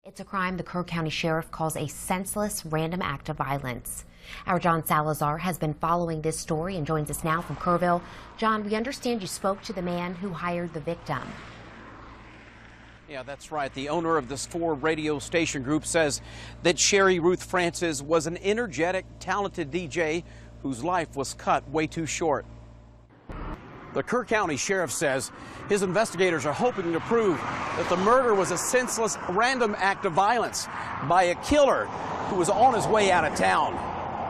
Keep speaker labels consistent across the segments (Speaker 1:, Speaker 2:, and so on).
Speaker 1: It's a crime the Kerr County Sheriff calls a senseless, random act of violence. Our John Salazar has been following this story and joins us now from Kerrville. John, we understand you spoke to the man who hired the victim.
Speaker 2: Yeah, that's right. The owner of this Ford radio station group says that Sherry Ruth Francis was an energetic, talented DJ whose life was cut way too short. The Kerr County Sheriff says his investigators are hoping to prove that the murder was a senseless, random act of violence by a killer who was on his way out of town.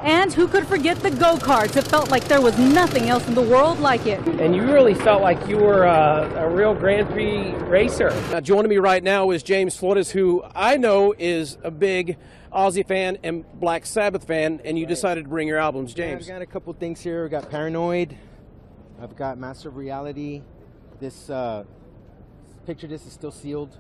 Speaker 3: And who could forget the go-karts? It felt like there was nothing else in the world like it.
Speaker 4: And you really felt like you were a real Grand Prix racer.
Speaker 2: Now, joining me right now is James Flores, who I know is a big Ozzy fan and Black Sabbath fan, and you decided to bring your albums, James.
Speaker 5: Yeah, I've got a couple things here. I've got Paranoid. I've got Master of Reality. This picture disc is still sealed.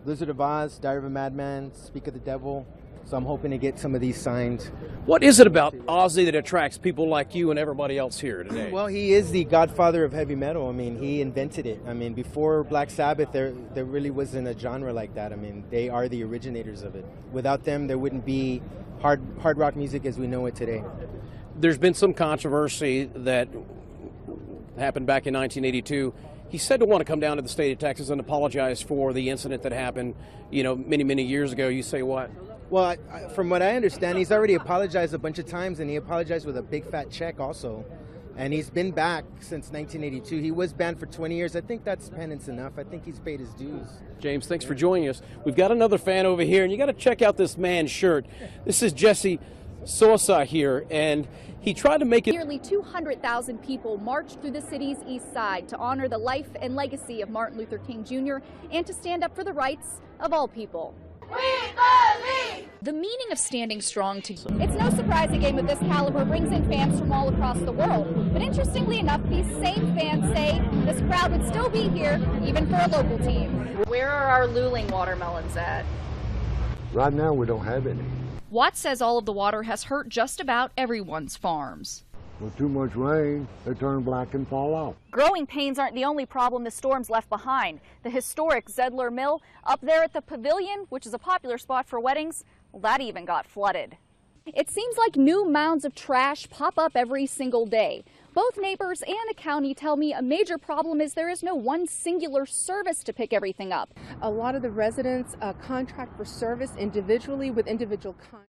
Speaker 5: Blizzard of Oz, Diary of a Madman, Speak of the Devil. So I'm hoping to get some of these signed.
Speaker 2: What is it about Ozzy that attracts people like you and everybody else here today?
Speaker 5: Well, he is the godfather of heavy metal. I mean, he invented it. I mean, before Black Sabbath, there really wasn't a genre like that. I mean, they are the originators of it. Without them, there wouldn't be hard rock music as we know it today.
Speaker 2: There's been some controversy that happened back in 1982. He said to want to come down to the state of Texas and apologize for the incident that happened, many years ago. You say what?
Speaker 5: Well, from what I understand, he's already apologized a bunch of times, and he apologized with a big fat check also. And he's been back since 1982. He was banned for 20 years. I think that's penance enough. I think he's paid his dues.
Speaker 2: James, thanks for joining us. We've got another fan over here, and you got to check out this man's shirt. This is Jesse Sosa here, and he tried to make it.
Speaker 6: Nearly 200,000 people marched through the city's east side to honor the life and legacy of Martin Luther King Jr. and to stand up for the rights of all people.
Speaker 7: We believe!
Speaker 6: The meaning of standing strong to... It's no surprise a game of this caliber brings in fans from all across the world. But interestingly enough, these same fans say this crowd would still be here, even for a local team. Where are our Luling watermelons at?
Speaker 8: Right now, we don't have any.
Speaker 6: Watts says all of the water has hurt just about everyone's farms.
Speaker 8: With too much rain, they turn black and fall off.
Speaker 6: Growing pains aren't the only problem the storms left behind. The historic Zedler Mill up there at the Pavilion, which is a popular spot for weddings, well, that even got flooded. It seems like new mounds of trash pop up every single day. Both neighbors and the county tell me a major problem is there is no one singular service to pick everything up.
Speaker 9: A lot of the residents contract for service individually with individual contracts.